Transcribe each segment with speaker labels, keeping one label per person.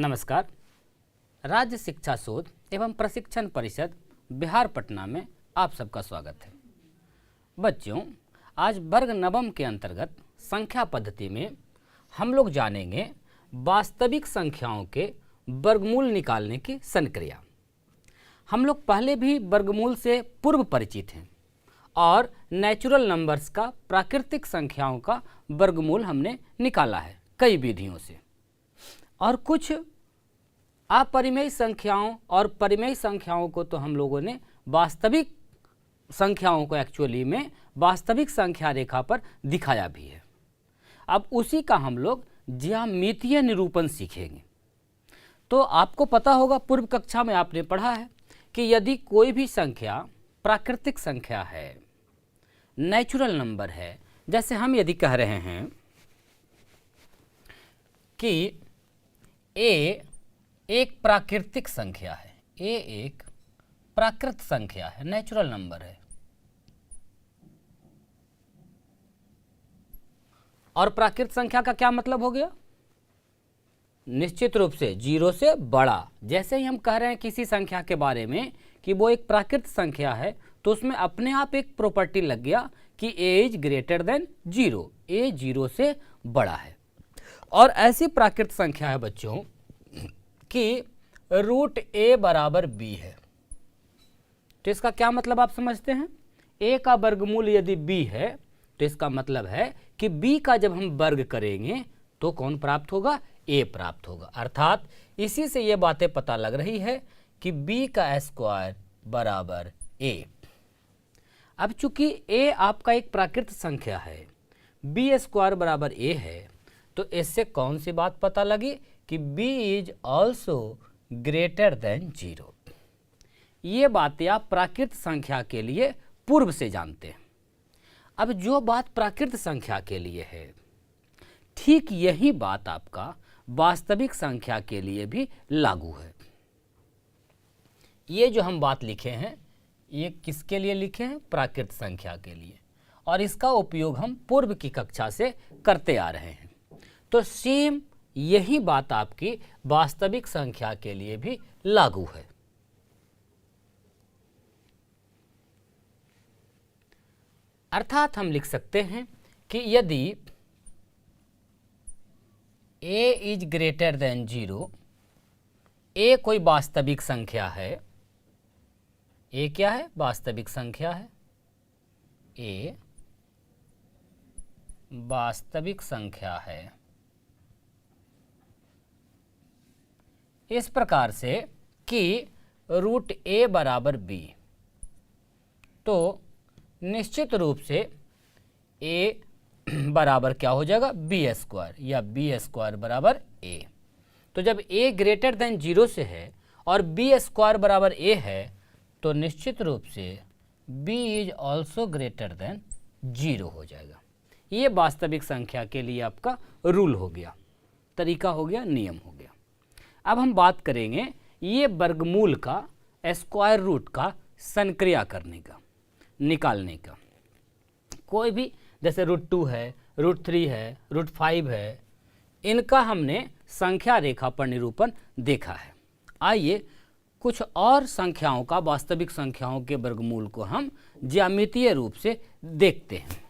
Speaker 1: नमस्कार। राज्य शिक्षा शोध एवं प्रशिक्षण परिषद बिहार पटना में आप सबका स्वागत है। बच्चों, आज वर्ग नवम के अंतर्गत संख्या पद्धति में हम लोग जानेंगे वास्तविक संख्याओं के वर्गमूल निकालने की संक्रिया। हम लोग पहले भी वर्गमूल से पूर्व परिचित हैं और नेचुरल नंबर्स का, प्राकृतिक संख्याओं का वर्गमूल हमने निकाला है कई विधियों से, और कुछ अपरिमेय संख्याओं और परिमेय संख्याओं को तो हम लोगों ने वास्तविक संख्याओं को एक्चुअली में वास्तविक संख्या रेखा पर दिखाया भी है। अब उसी का हम लोग ज्यामितीय निरूपण सीखेंगे। तो आपको पता होगा, पूर्व कक्षा में आपने पढ़ा है कि यदि कोई भी संख्या प्राकृतिक संख्या है, नेचुरल नंबर है, जैसे हम यदि कह रहे हैं कि ए एक प्राकृतिक संख्या है, ए एक प्राकृत संख्या है, नेचुरल नंबर है, और प्राकृत संख्या का क्या मतलब हो गया? निश्चित रूप से 0 से बड़ा। जैसे ही हम कह रहे हैं किसी संख्या के बारे में कि वो एक प्राकृत संख्या है, तो उसमें अपने आप एक प्रॉपर्टी लग गया कि ए इज ग्रेटर देन 0, ए 0 से बड़ा है। और ऐसी प्राकृत संख्या है बच्चों कि रूट ए बराबर बी है। तो इसका क्या मतलब आप समझते हैं? ए का वर्गमूल यदि बी है तो इसका मतलब है कि बी का जब हम वर्ग करेंगे तो कौन प्राप्त होगा? ए प्राप्त होगा। अर्थात इसी से ये बातें पता लग रही है कि बी का स्क्वायर बराबर ए। अब चूंकि ए आपका एक प्राकृत संख्या है, बी स्क्वायर बराबर ए है, तो इससे कौन सी बात पता लगी कि b is also greater than 0। ये बातें आप प्राकृत संख्या के लिए पूर्व से जानते हैं। अब जो बात प्राकृत संख्या के लिए है, ठीक यही बात आपका वास्तविक संख्या के लिए भी लागू है। ये जो हम बात लिखे हैं, ये किसके लिए लिखे हैं? प्राकृत संख्या के लिए, और इसका उपयोग हम पूर्व की कक्षा से करते आ रहे हैं। तो सेम यही बात आपकी वास्तविक संख्या के लिए भी लागू है। अर्थात हम लिख सकते हैं कि यदि a is greater than 0, a कोई वास्तविक संख्या है, a क्या है? वास्तविक संख्या है, a वास्तविक संख्या है। इस प्रकार से कि रूट ए बराबर बी, तो निश्चित रूप से ए बराबर क्या हो जाएगा? बी स्क्वायर, या बी स्क्वायर बराबर ए। तो जब ए ग्रेटर देन 0 से है और बी स्क्वायर बराबर ए है, तो निश्चित रूप से B is also greater than 0 हो जाएगा। ये वास्तविक संख्या के लिए आपका रूल हो गया, तरीका हो गया, नियम हो गया। अब हम बात करेंगे ये वर्गमूल का, स्क्वायर रूट का संक्रिया करने का, निकालने का। कोई भी, जैसे रूट 2 है, रूट 3 है, रूट 5 है, इनका हमने संख्या रेखा पर निरूपण देखा है। आइए कुछ और संख्याओं का, वास्तविक संख्याओं के वर्गमूल को हम ज्यामितीय रूप से देखते हैं।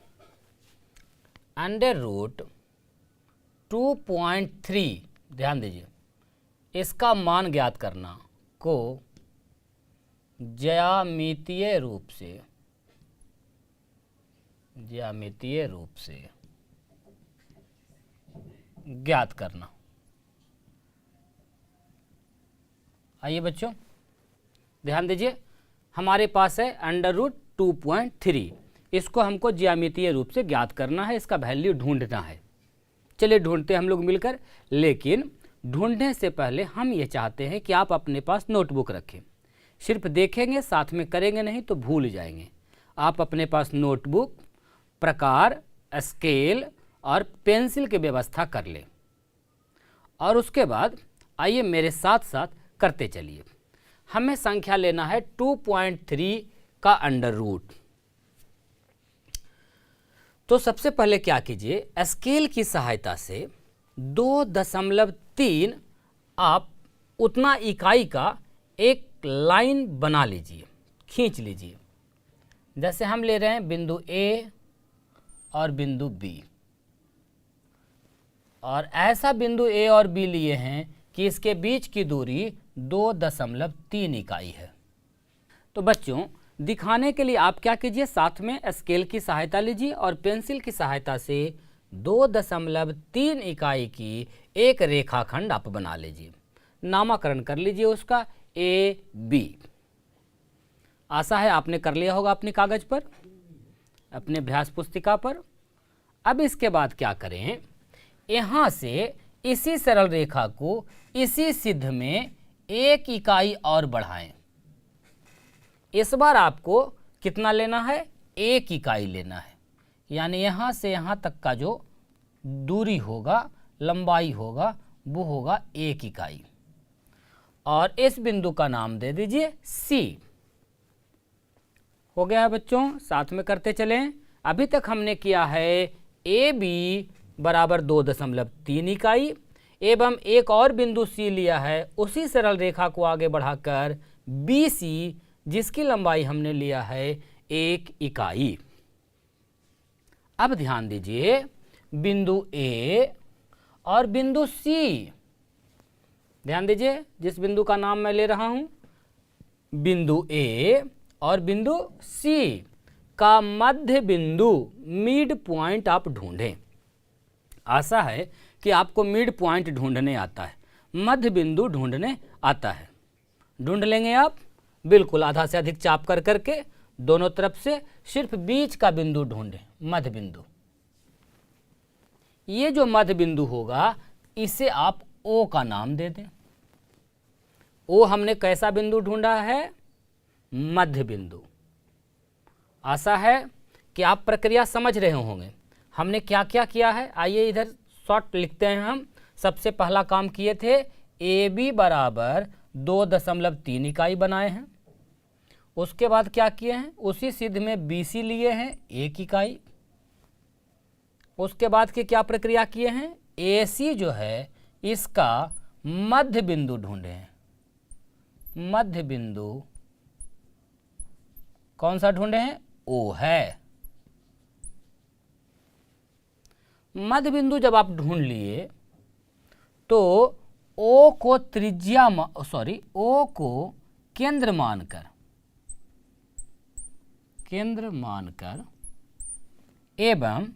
Speaker 1: अंडर रूट 2.3, ध्यान दीजिए, इसका मान ज्ञात करना को ज्यामितीय रूप से ज्ञात करना। आइए बच्चों ध्यान दीजिए, हमारे पास है अंडर रूट 2.3, इसको हमको ज्यामितीय रूप से ज्ञात करना है, इसका वैल्यू ढूंढना है। चलिए ढूंढते हम लोग मिलकर, लेकिन ढूंढने से पहले हम ये चाहते हैं कि आप अपने पास नोटबुक रखें। सिर्फ देखेंगे, साथ में करेंगे नहीं तो भूल जाएंगे। आप अपने पास नोटबुक, प्रकार, स्केल और पेंसिल की व्यवस्था कर लें, और उसके बाद आइए मेरे साथ साथ करते चलिए। हमें संख्या लेना है 2.3 का अंडर रूट। तो सबसे पहले क्या कीजिए, स्केल की सहायता से 2.3 आप उतना इकाई का एक लाइन बना लीजिए, खींच लीजिए। जैसे हम ले रहे हैं बिंदु ए और बिंदु बी, और ऐसा बिंदु ए और बी लिए हैं कि इसके बीच की दूरी 2.3 इकाई है। तो बच्चों, दिखाने के लिए आप क्या कीजिए, साथ में स्केल की सहायता लीजिए और पेंसिल की सहायता से 2.3 इकाई की एक रेखाखंड आप बना लीजिए। नामकरण कर लीजिए उसका ए बी। आशा है आपने कर लिया होगा अपने कागज पर, अपने अभ्यास पुस्तिका पर। अब इसके बाद क्या करें, यहाँ से इसी सरल रेखा को इसी सिद्ध में 1 इकाई और बढ़ाएं। इस बार आपको कितना लेना है, 1 इकाई लेना है। यानी यहाँ से यहाँ तक का जो दूरी होगा, लंबाई होगा, वो होगा 1 इकाई। और इस बिंदु का नाम दे दीजिए C। हो गया बच्चों, साथ में करते चलें। अभी तक हमने किया है ए बी बराबर 2.3 इकाई एवं एक और बिंदु C लिया है, उसी सरल रेखा को आगे बढ़ाकर BC, जिसकी लंबाई हमने लिया है 1 इकाई। अब ध्यान दीजिए, बिंदु A और बिंदु C, ध्यान दीजिए जिस बिंदु का नाम मैं ले रहा हूं, बिंदु A और बिंदु C का मध्य बिंदु, मिड पॉइंट आप ढूंढें। आशा है कि आपको मिड पॉइंट ढूंढने आता है, मध्य बिंदु ढूंढने आता है। ढूंढ लेंगे आप, बिल्कुल आधा से अधिक चाप कर करके दोनों तरफ से सिर्फ बीच का बिंदु ढूंढें, मध्य बिंदु। ये जो मध्य बिंदु होगा इसे आप O का नाम दे दें। O हमने कैसा बिंदु ढूंढा है, मध्य बिंदु। आशा है कि आप प्रक्रिया समझ रहे होंगे। हमने क्या क्या किया है, आइए इधर शॉर्ट लिखते हैं हम। सबसे पहला काम किए थे, ए बी बराबर 2.3 इकाई बनाए हैं। उसके बाद क्या किए हैं, उसी सिद्ध में बी सी लिए हैं 1 इकाई। उसके बाद की क्या प्रक्रिया किए हैं, ए सी जो है इसका मध्य बिंदु ढूंढे हैं। मध्य बिंदु कौन सा ढूंढे हैं, ओ है। मध्य बिंदु जब आप ढूंढ लिए तो ओ को त्रिज्या ओ को केंद्र मानकर एवं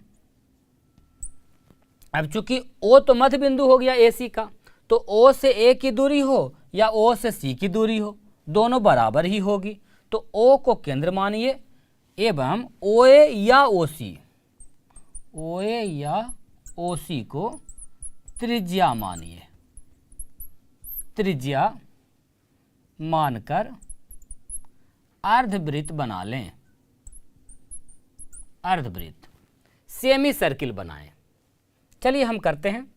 Speaker 1: अब चूंकि ओ तो मध्य बिंदु हो गया ए सी का, तो ओ से ए की दूरी हो या ओ से सी की दूरी हो, दोनों बराबर ही होगी। तो ओ को केंद्र मानिए एवं ओ ए या ओ सी को त्रिज्या मानिए। त्रिज्या मानकर अर्धवृत्त बना लें। अर्धवृत्त, सेमी सर्किल बनाएं। चलिए हम करते हैं।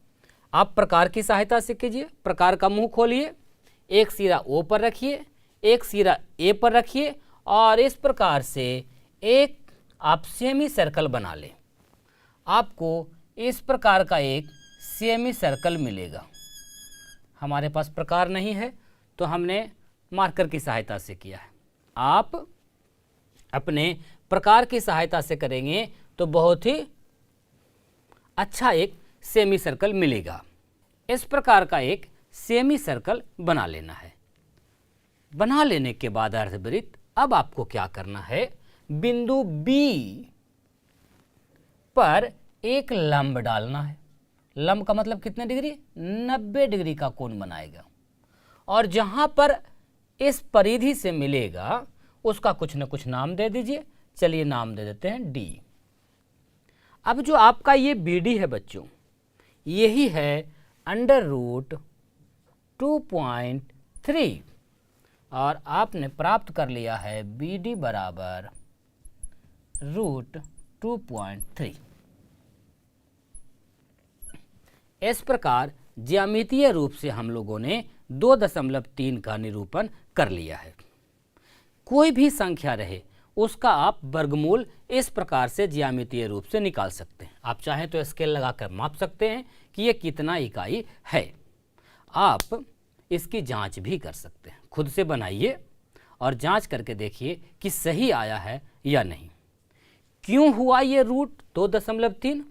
Speaker 1: आप प्रकार की सहायता से कीजिए। प्रकार का मुंह खोलिए, एक सिरा O पर रखिए, एक सिरा A पर रखिए और इस प्रकार से एक आप सेमी सर्कल बना लें। आपको इस प्रकार का एक सेमी सर्कल मिलेगा। हमारे पास प्रकार नहीं है तो हमने मार्कर की सहायता से किया है। आप अपने प्रकार की सहायता से करेंगे तो बहुत ही अच्छा एक सेमी सर्कल मिलेगा। इस प्रकार का एक सेमी सर्कल बना लेना है। बना लेने के बाद अर्धवृत्त, अब आपको क्या करना है, बिंदु B पर एक लंब डालना है। लंब का मतलब कितने डिग्री, 90 डिग्री का कोण बनाएगा। और जहां पर इस परिधि से मिलेगा उसका कुछ न कुछ नाम दे दीजिए। चलिए नाम दे देते हैं D। अब जो आपका ये BD है बच्चों, यही है √2.3 और आपने प्राप्त कर लिया है BD बराबर √2.3। इस प्रकार ज्यामितीय रूप से हम लोगों ने 2.3 का निरूपण कर लिया है। कोई भी संख्या रहे उसका आप वर्गमूल इस प्रकार से ज्यामितीय रूप से निकाल सकते हैं। आप चाहें तो स्केल लगाकर माप सकते हैं कि ये कितना इकाई है। आप इसकी जांच भी कर सकते हैं। खुद से बनाइए और जांच करके देखिए कि सही आया है या नहीं। क्यों हुआ ये रूट 2.3?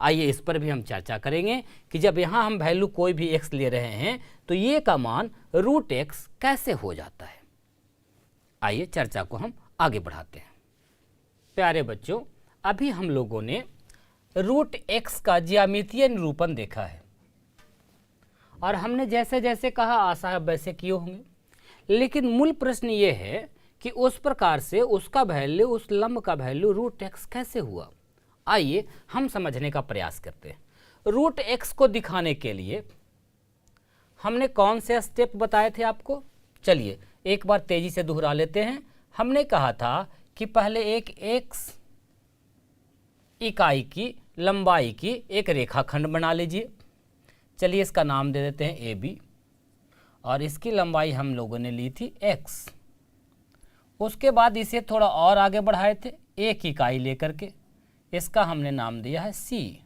Speaker 1: आइए इस पर भी हम चर्चा करेंगे कि जब यहाँ हम वैल्यू कोई भी x ले रहे हैं तो ये का मान √x कैसे हो जाता है। आइए चर्चा को हम आगे बढ़ाते हैं। प्यारे बच्चों, अभी हम लोगों ने √x का ज्यामितीय निरूपण देखा है और हमने जैसे जैसे कहा आशा है वैसे किए होंगे, लेकिन मूल प्रश्न ये है कि उस प्रकार से उसका वैल्यू, उस लंब का वैल्यू √x कैसे हुआ। आइए हम समझने का प्रयास करते हैं। √x को दिखाने के लिए हमने कौन से स्टेप बताए थे आपको, चलिए एक बार तेजी से दोहरा लेते हैं। हमने कहा था कि पहले एक x इकाई की लंबाई की एक रेखाखंड बना लीजिए। चलिए इसका नाम दे देते हैं AB और इसकी लंबाई हम लोगों ने ली थी x। उसके बाद इसे थोड़ा और आगे बढ़ाए थे एक इकाई लेकर के, इसका हमने नाम दिया है C।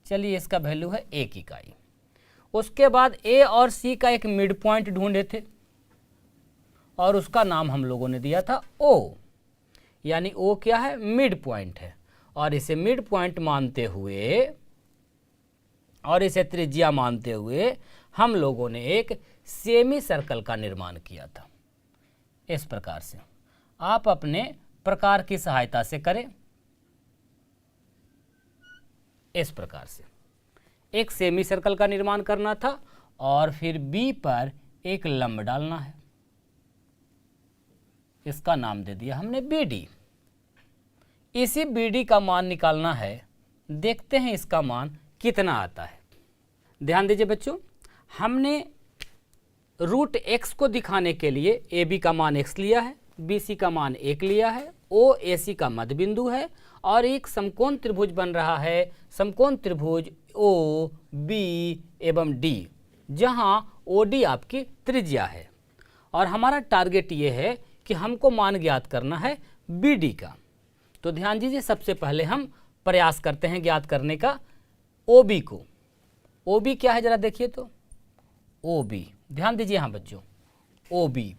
Speaker 1: चलिए इसका वैल्यू है 1 इकाई। उसके बाद A और C का एक मिड पॉइंट ढूंढे थे और उसका नाम हम लोगों ने दिया था O, यानी O क्या है, मिड पॉइंट है। और इसे मिड पॉइंट मानते हुए और इसे त्रिज्या मानते हुए हम लोगों ने एक सेमी सर्कल का निर्माण किया था। इस प्रकार से आप अपने प्रकार की सहायता से करें। इस प्रकार से एक सेमी सर्कल का निर्माण करना था और फिर B पर एक लंब डालना है, इसका नाम दे दिया हमने BD। इसी BD का मान निकालना है, देखते हैं इसका मान कितना आता है। ध्यान दीजिए बच्चों, हमने √x को दिखाने के लिए AB का मान x लिया है, BC का मान 1 लिया है, OAC का मध्य बिंदु है और एक समकोण त्रिभुज बन रहा है, समकोण त्रिभुज OB एवं D, जहां OD आपकी त्रिज्या है। और हमारा टारगेट ये है कि हमको मान ज्ञात करना है BD का। तो ध्यान दीजिए, सबसे पहले हम प्रयास करते हैं ज्ञात करने का OB को। OB क्या है जरा देखिए तो, OB ध्यान दीजिए यहाँ बच्चों, OB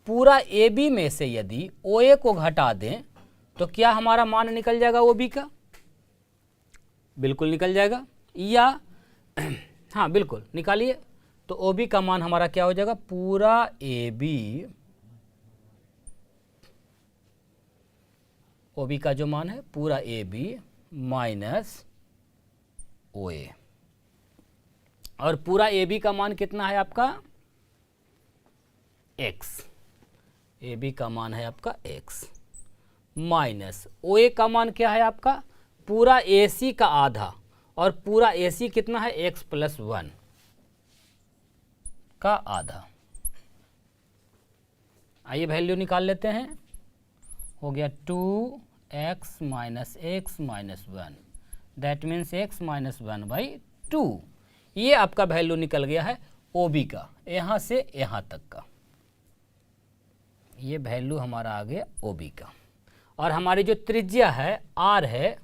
Speaker 1: पूरा AB में से यदि OA को घटा दें तो क्या हमारा मान निकल जाएगा OB का? बिल्कुल निकल जाएगा, या हाँ बिल्कुल निकालिए। तो OB का मान हमारा क्या हो जाएगा, पूरा AB, OB का जो मान है पूरा AB माइनस OA। और पूरा AB का मान कितना है आपका, x। AB का मान है आपका x माइनस OA का मान क्या है आपका, पूरा AC का आधा, और पूरा AC कितना है, x + 1 का आधा। आइए वैल्यू निकाल लेते हैं। हो गया 2x - x - 1, that means x - 1/2। ये आपका वैल्यू निकल गया है OB का, यहाँ से यहाँ तक का। ये वैल्यू हमारा आ गया OB का। और हमारी जो त्रिज्या है R है,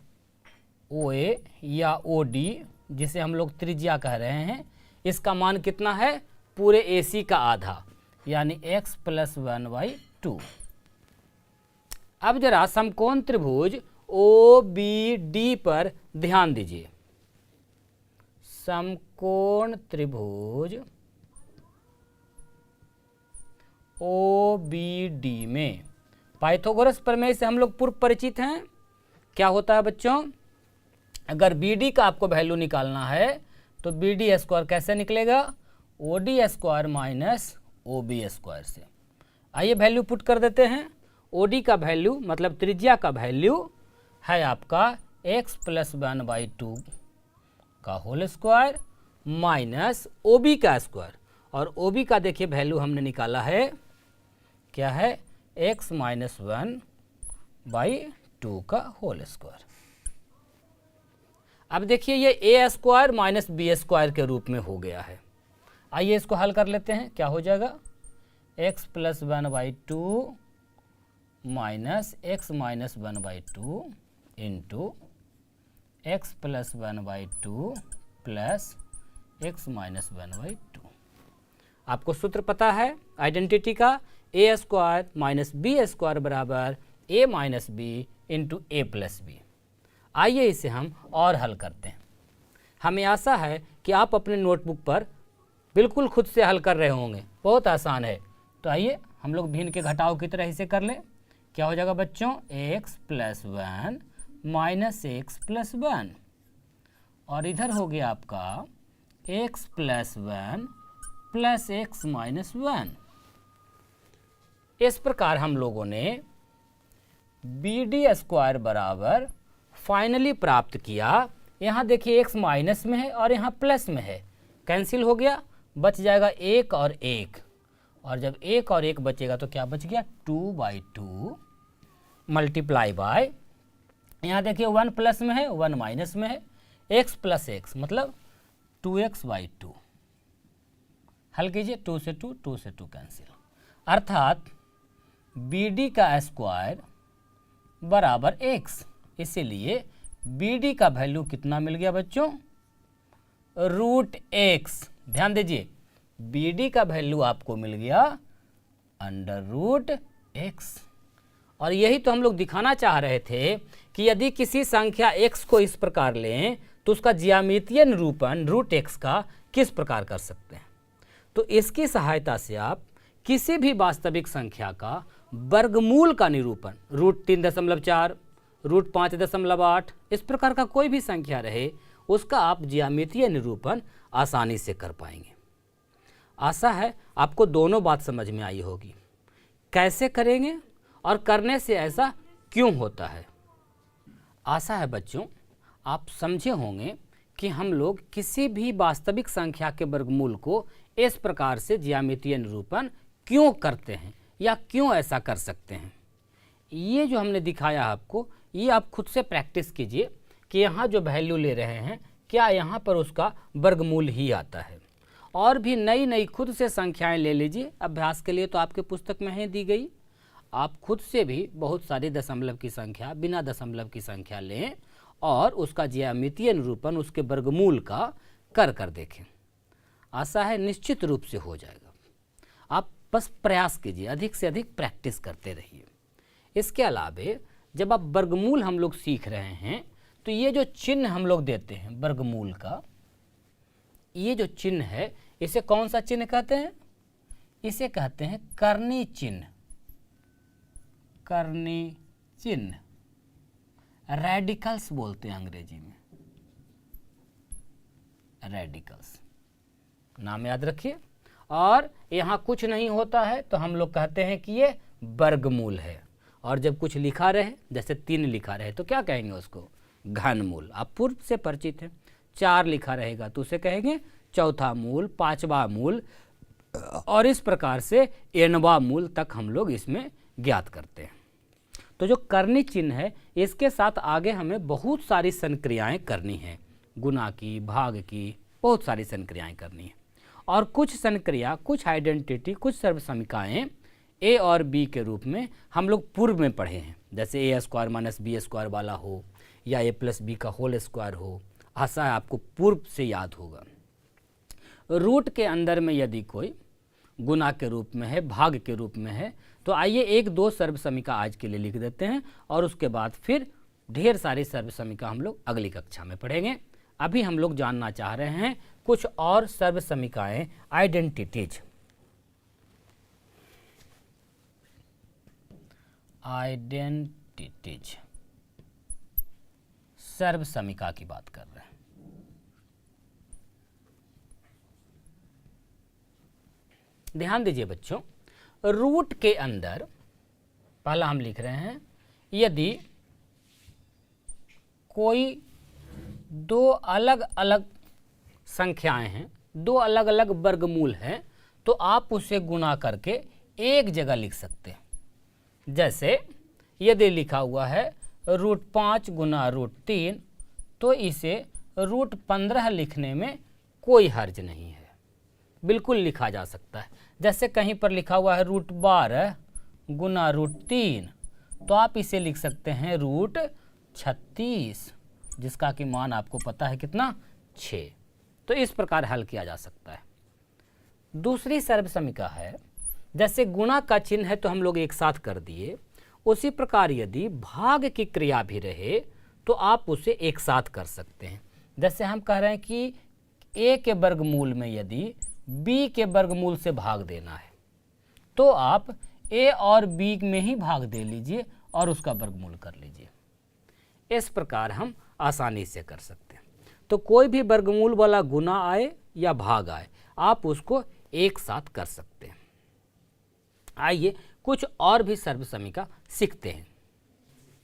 Speaker 1: OA या OD जिसे हम लोग त्रिज्या कह रहे हैं, इसका मान कितना है, पूरे AC का आधा, यानी x + 1/2। अब जरा समकोण त्रिभुज OBD पर ध्यान दीजिए। समकोण त्रिभुज OBD में पाइथागोरस प्रमेय से हम लोग पूर्व परिचित हैं। क्या होता है बच्चों, अगर BD का आपको वैल्यू निकालना है तो BD² कैसे निकलेगा, OD² - OB² से। आइए वैल्यू पुट कर देते हैं। OD का वैल्यू मतलब त्रिज्या का वैल्यू है आपका x + 1/2 का होल स्क्वायर माइनस OB का स्क्वायर। और OB का देखिए वैल्यू हमने निकाला है, क्या है, x - 1/2 का होल स्क्वायर। अब देखिए ये A² - B² के रूप में हो गया है। आइए इसको हल कर लेते हैं। क्या हो जाएगा, x + 1/2 minus x - 1/2 into x + 1/2 plus x - 1/2। आपको सूत्र पता है आइडेंटिटी का, ए स्क्वायर माइनस बी स्क्वायर बराबर ए माइनस बी इंटू ए प्लस बी। आइए इसे हम और हल करते हैं। हमें आशा है कि आप अपने नोटबुक पर बिल्कुल खुद से हल कर रहे होंगे, बहुत आसान है। तो आइए हम लोग भिन्न के घटाव की तरह इसे कर लें। क्या हो जाएगा बच्चों, x plus 1 minus x plus 1, और इधर हो गया आपका x plus 1 plus x minus 1। इस प्रकार हम लोगों ने बी डी स्क्वायर बराबर फाइनली प्राप्त किया। यहाँ देखिए x माइनस में है और यहाँ प्लस में है, कैंसिल हो गया, बच जाएगा 1 और 1, और जब 1 और 1 बचेगा तो क्या बच गया 2/2 मल्टीप्लाई बाय, यहाँ देखिए 1 प्लस में है 1 माइनस में है, x प्लस एक्स मतलब 2x/2। हल कीजिए, 2 से 2, 2 से 2 कैंसिल, अर्थात बी डी का स्क्वायर बराबर x। इसीलिए बी डी का वैल्यू कितना मिल गया बच्चों, √x। ध्यान दीजिए, बी डी का वैल्यू आपको मिल गया √x। और यही तो हम लोग दिखाना चाह रहे थे कि यदि किसी संख्या x को इस प्रकार लें तो उसका ज्यामितीय निरूपण √x का किस प्रकार कर सकते हैं। तो इसकी सहायता से आप किसी भी वास्तविक संख्या का वर्गमूल का निरूपण √3.4, √5.8, इस प्रकार का कोई भी संख्या रहे उसका आप ज्यामितीय निरूपण आसानी से कर पाएंगे। आशा है आपको दोनों बात समझ में आई होगी, कैसे करेंगे और करने से ऐसा क्यों होता है। आशा है बच्चों आप समझे होंगे कि हम लोग किसी भी वास्तविक संख्या के वर्गमूल को इस प्रकार से ज्यामितीय निरूपण क्यों करते हैं या क्यों ऐसा कर सकते हैं। ये जो हमने दिखाया आपको, ये आप खुद से प्रैक्टिस कीजिए कि यहाँ जो वैल्यू ले रहे हैं क्या यहाँ पर उसका वर्गमूल ही आता है। और भी नई नई खुद से संख्याएं ले लीजिए, अभ्यास के लिए तो आपके पुस्तक में ही दी गई। आप खुद से भी बहुत सारी दशमलव की संख्या, बिना दशमलव की संख्या लें और उसका ज्यामितीय निरूपण उसके वर्गमूल का कर कर देखें। आशा है निश्चित रूप से हो जाएगा। आप बस प्रयास कीजिए, अधिक से अधिक प्रैक्टिस करते रहिए। इसके अलावे जब आप वर्गमूल हम लोग सीख रहे हैं तो ये जो चिन्ह हम लोग देते हैं वर्गमूल का, ये जो चिन्ह है इसे कौन सा चिन्ह कहते हैं, इसे कहते हैं कर्णी चिन्ह। कर्णी चिन्ह, रेडिकल्स बोलते हैं अंग्रेजी में, रेडिकल्स, नाम याद रखिए। और यहाँ कुछ नहीं होता है तो हम लोग कहते हैं कि ये वर्गमूल है, और जब कुछ लिखा रहे जैसे 3 लिखा रहे तो क्या कहेंगे उसको, घनमूल। आप पूर्व से परिचित हैं। 4 लिखा रहेगा तो उसे कहेंगे चौथा मूल, 5वां मूल, और इस प्रकार से nवां मूल तक हम लोग इसमें ज्ञात करते हैं। तो जो कर्णी चिन्ह है इसके साथ आगे हमें बहुत सारी संक्रियाएं करनी है, गुणा की, भाग की, बहुत सारी संक्रियाएं करनी है। और कुछ संक्रिया, कुछ आइडेंटिटी, कुछ सर्वसमीकाएं ए और बी के रूप में हम लोग पूर्व में पढ़े हैं, जैसे ए स्क्वायर माइनस बी स्क्वायर वाला हो या ए प्लस बी का होल स्क्वायर हो। आशा है आपको पूर्व से याद होगा। रूट के अंदर में यदि कोई गुना के रूप में है, भाग के रूप में है, तो आइए 1-2 सर्वसमीका आज के लिए लिख देते हैं और उसके बाद फिर ढेर सारी सर्वसमीका हम लोग अगली कक्षा में पढ़ेंगे। अभी हम लोग जानना चाह रहे हैं कुछ और सर्वसमीकाएं, आइडेंटिटीज। आइडेंटिटीज सर्वसमीका की बात कर रहे हैं। ध्यान दीजिए बच्चों, रूट के अंदर पहला हम लिख रहे हैं, यदि कोई 2 अलग अलग संख्याएं हैं, 2 अलग अलग वर्गमूल हैं, तो आप उसे गुणा करके एक जगह लिख सकते हैं। जैसे यदि लिखा हुआ है √5 गुना √3, तो इसे √15 लिखने में कोई हर्ज नहीं है, बिल्कुल लिखा जा सकता है। जैसे कहीं पर लिखा हुआ है √12 गुना √3, तो आप इसे लिख सकते हैं √36, जिसका कि मान आपको पता है कितना, 6। तो इस प्रकार हल किया जा सकता है। दूसरी सर्व समीका है, जैसे गुणा का चिन्ह है तो हम लोग एक साथ कर दिए, उसी प्रकार यदि भाग की क्रिया भी रहे तो आप उसे एक साथ कर सकते हैं। जैसे हम कह रहे हैं कि a के वर्गमूल में यदि b के वर्गमूल से भाग देना है तो आप a और b में ही भाग दे लीजिए और उसका वर्गमूल कर लीजिए। इस प्रकार हम आसानी से कर सकते हैं। तो कोई भी वर्गमूल वाला गुना आए या भाग आए, आप उसको एक साथ कर सकते हैं। आइए कुछ और भी सर्व समीका सीखते हैं।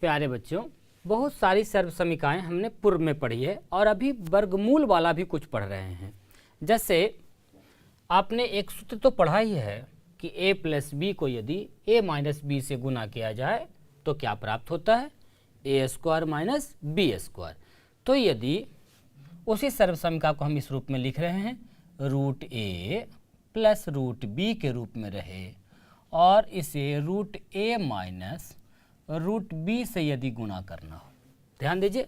Speaker 1: प्यारे बच्चों, बहुत सारी सर्व समीकाएं हमने पूर्व में पढ़ी है और अभी वर्गमूल वाला भी कुछ पढ़ रहे हैं। जैसे आपने एक सूत्र तो पढ़ा ही है कि a प्लस बी को यदि a माइनस बी से गुना किया जाए तो क्या प्राप्त होता है, A square minus B square. तो यदि उसी सर्व समीका को हम इस रूप में लिख रहे हैं, रूट ए प्लस रूट बी के रूप में रहे और इसे root A minus root B से यदि गुणा करना हो, ध्यान दीजिए,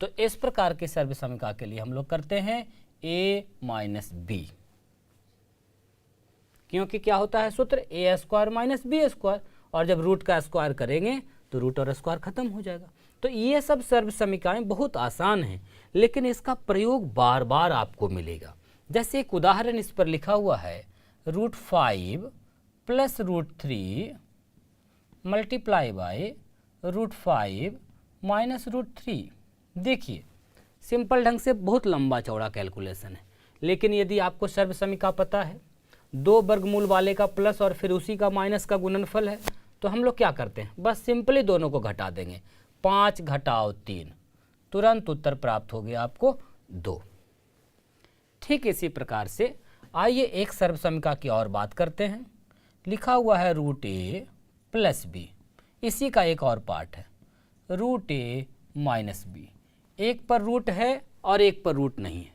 Speaker 1: तो इस प्रकार के सर्व समीका के लिए हम लोग करते हैं a माइनस बी, क्योंकि क्या होता है सूत्र ए स्क्वायर माइनस बी स्क्वायर, और जब रूट का स्क्वायर करेंगे तो रूट और स्क्वायर खत्म हो जाएगा। तो ये सब सर्व समीकाएं बहुत आसान हैं, लेकिन इसका प्रयोग बार बार आपको मिलेगा। जैसे एक उदाहरण इस पर लिखा हुआ है, root 5 plus root 3 multiply by root 5 minus root 3। देखिए सिंपल ढंग से बहुत लंबा चौड़ा कैलकुलेशन है, लेकिन यदि आपको सर्व समीका पता है, दो वर्गमूल वाले का प्लस और फिर उसी का माइनस का गुणनफल है, तो हम लोग क्या करते हैं, बस सिंपली दोनों को घटा देंगे। 5 घटाओ 3, तुरंत उत्तर प्राप्त हो गया आपको 2। ठीक इसी प्रकार से आइए एक सर्व समीका की और बात करते हैं। लिखा हुआ है रूट ए प्लस बी, इसी का एक और पार्ट है रूट ए माइनस बी। एक पर रूट है और एक पर रूट नहीं है।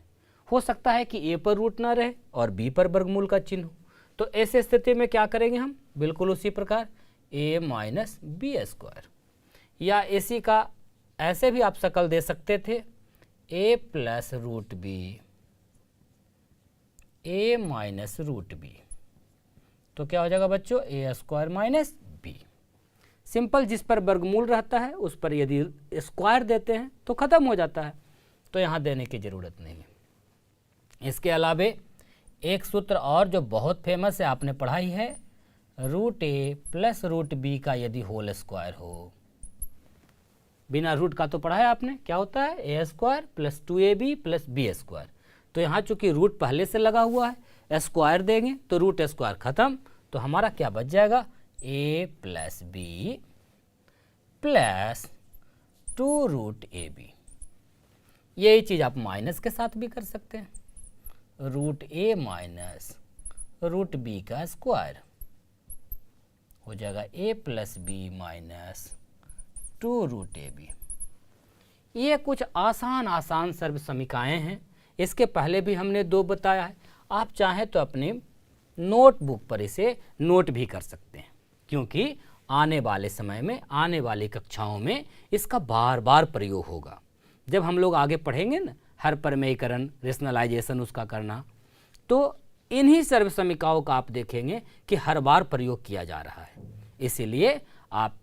Speaker 1: हो सकता है कि ए पर रूट ना रहे और बी पर वर्गमूल का चिन्ह हो, तो ऐसे स्थिति में क्या करेंगे हम, बिल्कुल उसी प्रकार ए माइनस बी स्क्वायर, या इसी का ऐसे भी आप शकल दे सकते थे, ए प्लस रूट बी ए माइनस रूट बी। तो क्या हो जाएगा बच्चों, ए स्क्वायर माइनस बी। सिंपल, जिस पर वर्गमूल रहता है उस पर यदि स्क्वायर देते हैं तो खत्म हो जाता है, तो यहाँ देने की जरूरत नहीं है। इसके अलावे एक सूत्र और जो बहुत फेमस है, आपने पढ़ा ही है, रूट ए प्लस रूट बी का यदि होल स्क्वायर हो। बिना रूट का तो पढ़ा है आपने, क्या होता है, A square plus 2ab plus B square. तो यहाँ चूंकि रूट पहले से लगा हुआ है, स्क्वायर देंगे तो रूट स्क्वायर खत्म, तो हमारा क्या बच जाएगा, a plus B plus 2 root A B. यही चीज़ आप माइनस के साथ भी कर सकते हैं, root A minus root B का स्क्वायर हो जाएगा a plus B minus 2 root A B. ये कुछ आसान सर्व समीकाएं हैं, इसके पहले भी हमने 2 बताया है। आप चाहें तो अपने नोटबुक पर इसे नोट भी कर सकते हैं, क्योंकि आने वाले समय में, आने वाली कक्षाओं में इसका बार बार प्रयोग होगा। जब हम लोग आगे पढ़ेंगे ना, हर प्रमेयीकरण, रेशनलाइजेशन उसका करना, तो इन्हीं सर्व समीकाओं का आप देखेंगे कि हर बार प्रयोग किया जा रहा है। इसीलिए आप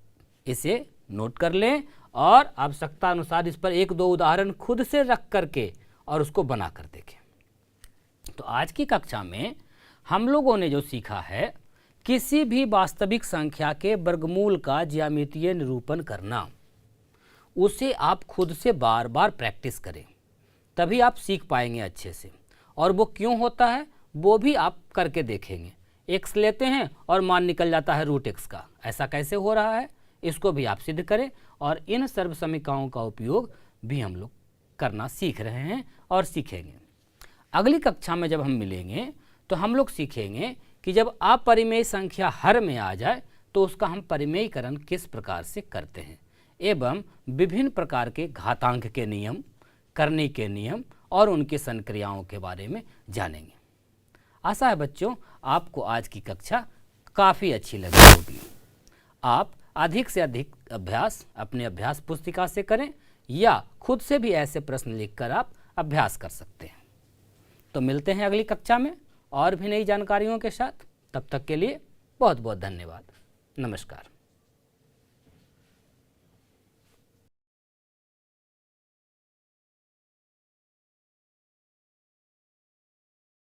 Speaker 1: इसे नोट कर लें और आवश्यकता अनुसार इस पर 1-2 उदाहरण खुद से रख करके और उसको बना कर देखें। तो आज की कक्षा में हम लोगों ने जो सीखा है, किसी भी वास्तविक संख्या के वर्गमूल का ज्यामितीय निरूपण करना, उसे आप खुद से बार बार प्रैक्टिस करें, तभी आप सीख पाएंगे अच्छे से। और वो क्यों होता है वो भी आप करके देखेंगे। x लेते हैं और मान निकल जाता है रूट x का, ऐसा कैसे हो रहा है, इसको भी आप सिद्ध करें। और इन सर्व समीकाओं का उपयोग भी हम लोग करना सीख रहे हैं और सीखेंगे। अगली कक्षा में जब हम मिलेंगे तो हम लोग सीखेंगे कि जब अपरिमेय संख्या हर में आ जाए तो उसका हम परिमेयीकरण किस प्रकार से करते हैं, एवं विभिन्न प्रकार के घातांक के नियम, करने के नियम और उनकी संक्रियाओं के बारे में जानेंगे। आशा है बच्चों आपको आज की कक्षा काफ़ी अच्छी लगी होगी। आप अधिक से अधिक अभ्यास अपने अभ्यास पुस्तिका से करें या खुद से भी ऐसे प्रश्न लिखकर आप अभ्यास कर सकते हैं। तो मिलते हैं अगली कक्षा में और भी नई जानकारियों के साथ। तब तक के लिए बहुत बहुत धन्यवाद। नमस्कार।